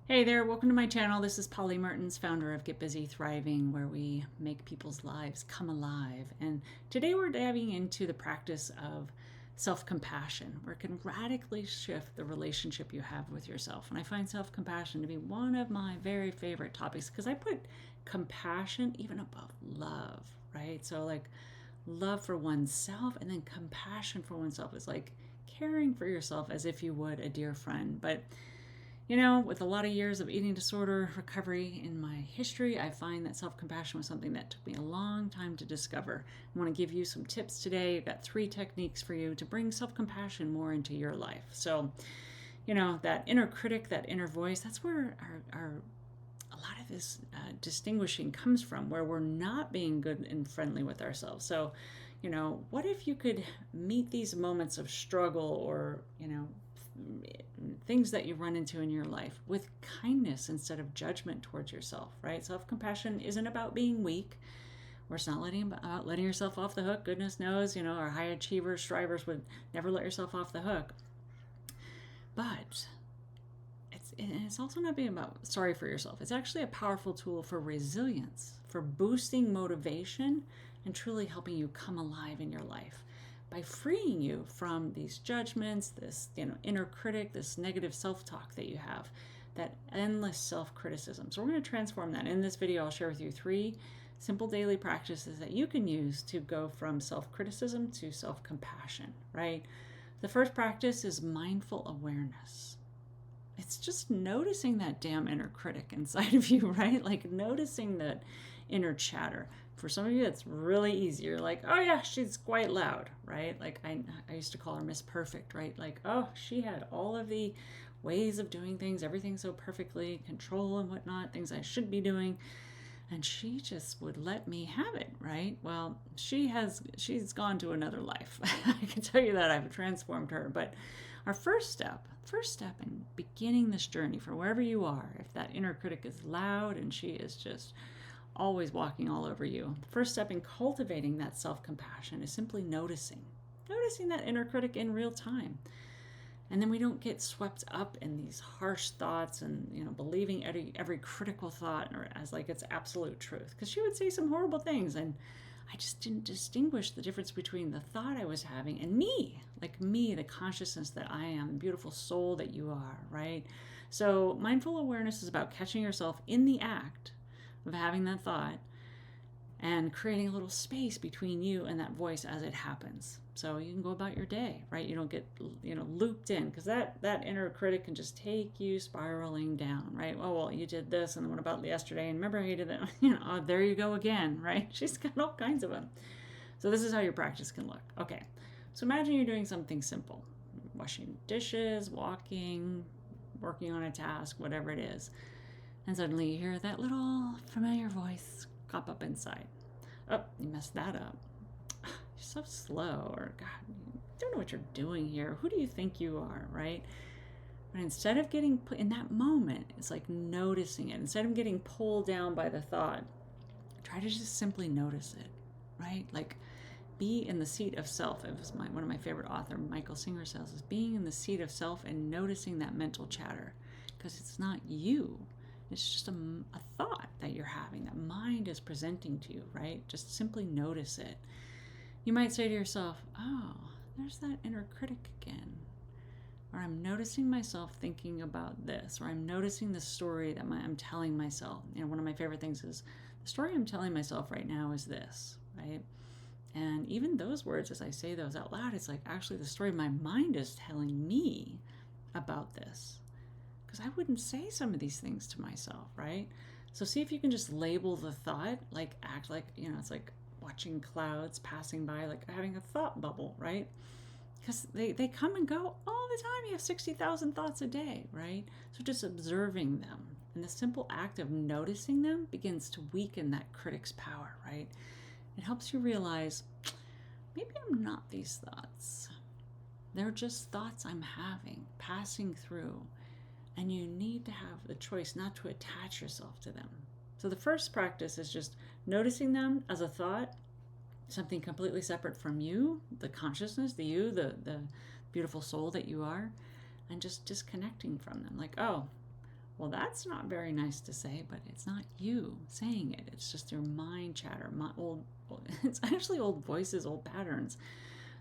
Hey there, welcome to my channel. This is Mertens, founder of Get Busy Thriving, where we make people's lives come alive. And today we're diving into the practice of self-compassion, where it can radically shift the relationship you have with yourself. And I find self-compassion to be one of my very favorite topics because I put compassion even above love, right? So like love for oneself and then compassion for oneself is like caring for yourself as if you would a dear friend. But with a lot of years of eating disorder recovery in my history, I find that self compassion was something that took me a long time to discover. I want to give you some tips today. I've got 3 techniques for you to bring self compassion more into your life. So, that inner critic, that inner voice, that's where our a lot of this distinguishing comes from, where we're not being good and friendly with ourselves. So, what if you could meet these moments of struggle or, things that you run into in your life with kindness instead of judgment towards yourself, right? Self-compassion isn't about being weak, or it's not about letting yourself off the hook. Goodness knows, our high achievers, strivers would never let yourself off the hook. But it's also not being about sorry for yourself. It's actually a powerful tool for resilience, for boosting motivation, and truly helping you come alive in your life by freeing you from these judgments, this inner critic, this negative self-talk that you have, that endless self-criticism. So we're going to transform that. In this video, I'll share with you 3 simple daily practices that you can use to go from self-criticism to self-compassion, right? The first practice is mindful awareness. It's just noticing that damn inner critic inside of you, right? Like noticing that inner chatter. For some of you, it's really easy. You're like, oh yeah, she's quite loud, right? Like I used to call her Miss Perfect, right? Like, oh, she had all of the ways of doing things, everything so perfectly, control and whatnot, things I should be doing. And she just would let me have it, right? Well, she's gone to another life. I can tell you that. I've transformed her. But our first step in beginning this journey for wherever you are, if that inner critic is loud and she is just always walking all over you, the first step in cultivating that self-compassion is simply noticing that inner critic in real time. And then we don't get swept up in these harsh thoughts and believing every critical thought or as like it's absolute truth, because she would say some horrible things and I just didn't distinguish the difference between the thought I was having and me, like me, the consciousness that I am, the beautiful soul that you are, right? So mindful awareness is about catching yourself in the act of having that thought and creating a little space between you and that voice as it happens. So you can go about your day, right? You don't get, looped in, because that inner critic can just take you spiraling down, right? Oh, well, you did this, and then what about yesterday? And remember how you did that? Oh, there you go again, right? She's got all kinds of them. So this is how your practice can look. Okay, so imagine you're doing something simple, washing dishes, walking, working on a task, whatever it is. And suddenly you hear that little familiar voice pop up inside. Oh, you messed that up. You're so slow, or God, you don't know what you're doing here. Who do you think you are, right? But instead of getting put in that moment, it's like noticing it. Instead of getting pulled down by the thought, try to just simply notice it, right? Like be in the seat of self. It was one of my favorite author, Michael Singer, says, is being in the seat of self and noticing that mental chatter, because it's not you. It's just a thought that you're having, that mind is presenting to you, right? Just simply notice it. You might say to yourself, oh, there's that inner critic again. Or I'm noticing myself thinking about this, or I'm noticing the story that I'm telling myself. One of my favorite things is the story I'm telling myself right now is this, right? And even those words, as I say those out loud, it's like actually the story my mind is telling me about this. Because I wouldn't say some of these things to myself, right? So see if you can just label the thought, like act like, it's like watching clouds passing by, like having a thought bubble, right? Because they come and go all the time. You have 60,000 thoughts a day, right? So just observing them. And the simple act of noticing them begins to weaken that critic's power, right? It helps you realize, maybe I'm not these thoughts. They're just thoughts I'm having, passing through. And you need to have the choice not to attach yourself to them. So the first practice is just noticing them as a thought, something completely separate from you, the consciousness, the you, the beautiful soul that you are, and just disconnecting from them. Like, oh, Well, that's not very nice to say, but it's not you saying it. It's just your mind chatter, it's actually old voices, old patterns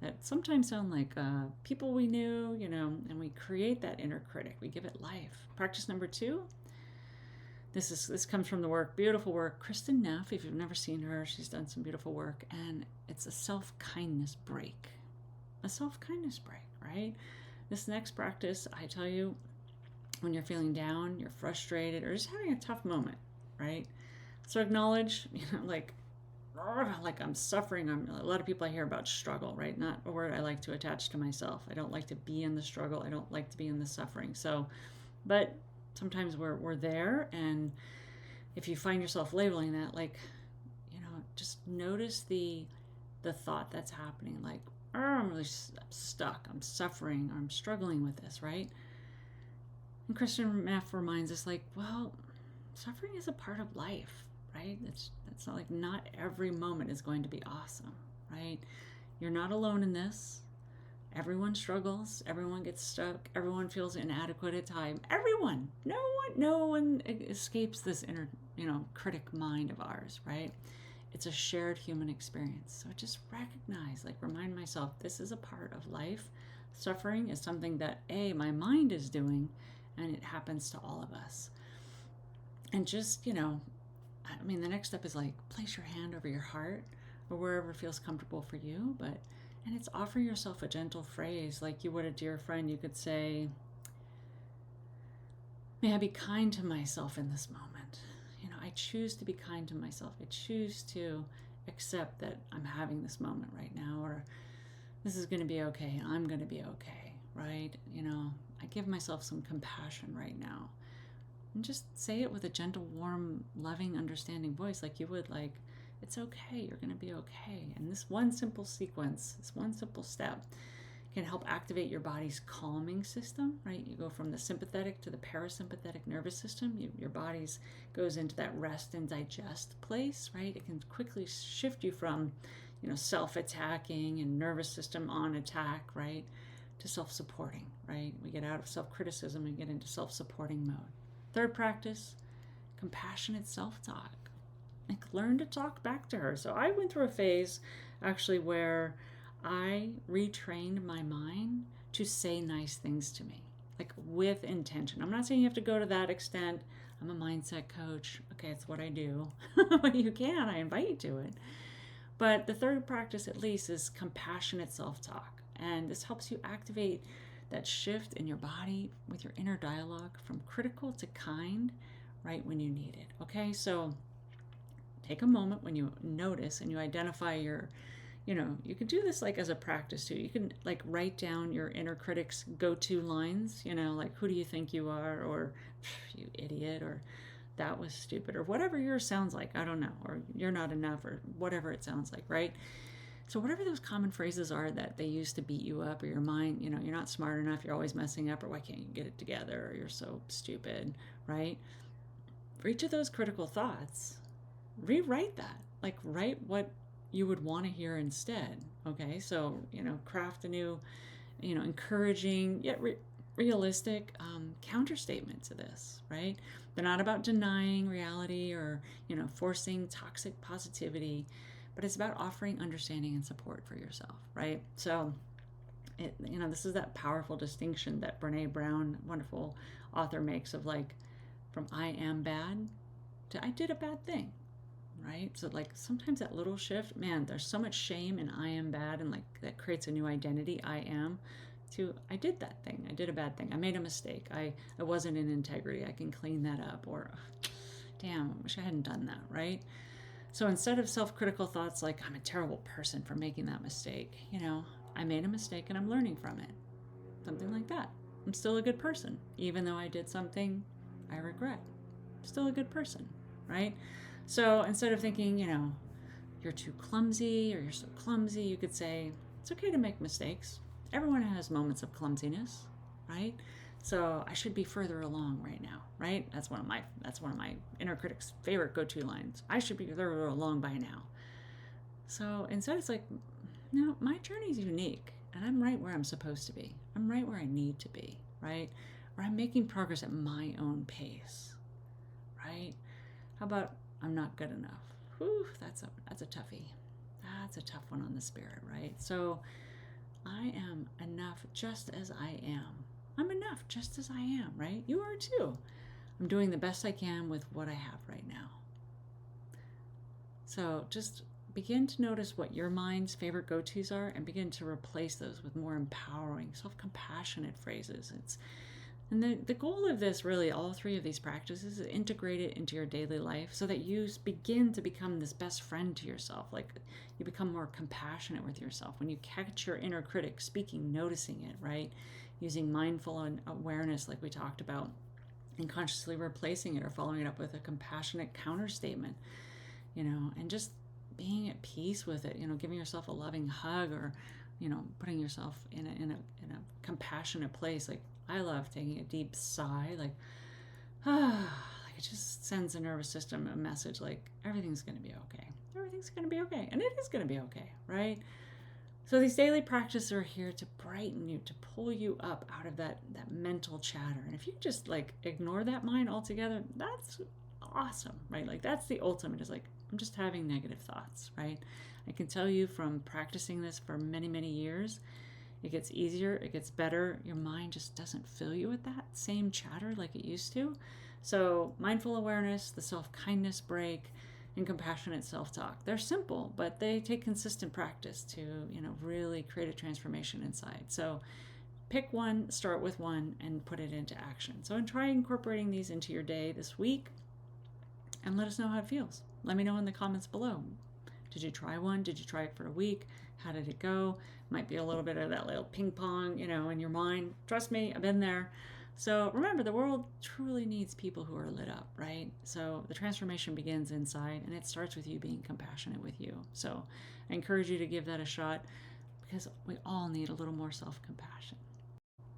that sometimes sound like people we knew, and we create that inner critic. We give it life. Practice number 2. This comes from the work, beautiful work, Kristen Neff. If you've never seen her, she's done some beautiful work, and it's a self-kindness break. A self-kindness break, right? This next practice, I tell you, when you're feeling down, you're frustrated, or just having a tough moment, right? So acknowledge, like I'm suffering. A lot of people I hear about struggle, right? Not a word I like to attach to myself. I don't like to be in the struggle. I don't like to be in the suffering. So, but sometimes we're there, and if you find yourself labeling that, just notice the thought that's happening, like, oh, I'm really stuck, I'm suffering, I'm struggling with this, right? And Christian Neff reminds us, like, well, suffering is a part of life, right? It's not like not every moment is going to be awesome, right? You're not alone in this. Everyone struggles. Everyone gets stuck. Everyone feels inadequate at times. Everyone. No one escapes this inner, critic mind of ours, right? It's a shared human experience. So just recognize, remind myself, this is a part of life. Suffering is something that, my mind is doing, and it happens to all of us. And just, the next step is place your hand over your heart or wherever feels comfortable for you, and it's offering yourself a gentle phrase like you would a dear friend. You could say, may I be kind to myself in this moment. I choose to be kind to myself. I choose to accept that I'm having this moment right now, or this is going to be okay, and I'm going to be okay, right? I give myself some compassion right now. And just say it with a gentle, warm, loving, understanding voice, like you would, it's okay, you're going to be okay. And this one simple sequence, this one simple step can help activate your body's calming system, right? You go from the sympathetic to the parasympathetic nervous system. Your body goes into that rest and digest place, right? It can quickly shift you from, self-attacking and nervous system on attack, right, to self-supporting, right? We get out of self-criticism and get into self-supporting mode. Third practice, compassionate self-talk. Learn to talk back to her. So I went through a phase actually where I retrained my mind to say nice things to me, with intention. I'm not saying you have to go to that extent. I'm a mindset coach. Okay, it's what I do. You can, I invite you to it. But the third practice, at least, is compassionate self-talk. And this helps you activate that shift in your body with your inner dialogue from critical to kind, right when you need it. Okay, so take a moment when you notice and you identify your, you can do this as a practice too. You can write down your inner critic's go-to lines, who do you think you are, or you idiot, or that was stupid, or whatever yours sounds like. I don't know, or you're not enough, or whatever it sounds like, right? So whatever those common phrases are that they use to beat you up, or your mind, you're not smart enough, you're always messing up, or why can't you get it together, or you're so stupid, right? For each of those critical thoughts, rewrite that. Write what you would want to hear instead. Okay, so craft a new, encouraging yet realistic counter statement to this, right? They're not about denying reality or forcing toxic positivity, but it's about offering understanding and support for yourself, right? So this is that powerful distinction that Brene Brown, wonderful author, makes of from I am bad to I did a bad thing, right? So sometimes that little shift, man, there's so much shame in I am bad, and that creates a new identity, I am, to I did that thing, I did a bad thing, I made a mistake, I wasn't in integrity, I can clean that up, or damn, I wish I hadn't done that, right? So instead of self-critical thoughts like I'm a terrible person for making that mistake, I made a mistake and I'm learning from it, something like that. I'm still a good person, even though I did something I regret. I'm still a good person, right? So instead of thinking, you're too clumsy or you're so clumsy, you could say, it's okay to make mistakes. Everyone has moments of clumsiness, right? So I should be further along right now, right? That's one of my inner critic's favorite go-to lines. I should be further along by now. So instead it's no, my journey is unique, and I'm right where I'm supposed to be. I'm right where I need to be, right? or I'm making progress at my own pace, right? How about I'm not good enough? Whew, that's a toughie. That's a tough one on the spirit, right? So I am enough just as I am. I'm enough just as I am, right? You are too. I'm doing the best I can with what I have right now. So just begin to notice what your mind's favorite go-tos are and begin to replace those with more empowering, self-compassionate phrases. And the goal of this, really, all three of these practices, is integrate it into your daily life so that you begin to become this best friend to yourself. Like you become more compassionate with yourself. When you catch your inner critic speaking, noticing it, right? Using mindful awareness like we talked about, and consciously replacing it or following it up with a compassionate counter statement, and just being at peace with it, giving yourself a loving hug, or, putting yourself in a compassionate place. Like I love taking a deep sigh, like it just sends the nervous system a message like everything's going to be okay. Everything's going to be okay. And it is going to be okay, right? So these daily practices are here to brighten you, to pull you up out of that mental chatter. And if you just like ignore that mind altogether, that's awesome, right? Like that's the ultimate, is like, I'm just having negative thoughts, right? I can tell you from practicing this for many, many years, it gets easier, it gets better. Your mind just doesn't fill you with that same chatter like it used to. So mindful awareness, the self-kindness break, and compassionate self-talk. They're simple, but they take consistent practice to, really create a transformation inside. So pick one, start with one, and put it into action. So try incorporating these into your day this week, and let us know how it feels. Let me know in the comments below. Did you try one? Did you try it for a week? How did it go? Might be a little bit of that little ping pong, in your mind. Trust me, I've been there. So remember, the world truly needs people who are lit up, right? So the transformation begins inside, and it starts with you being compassionate with you. So I encourage you to give that a shot, because we all need a little more self-compassion.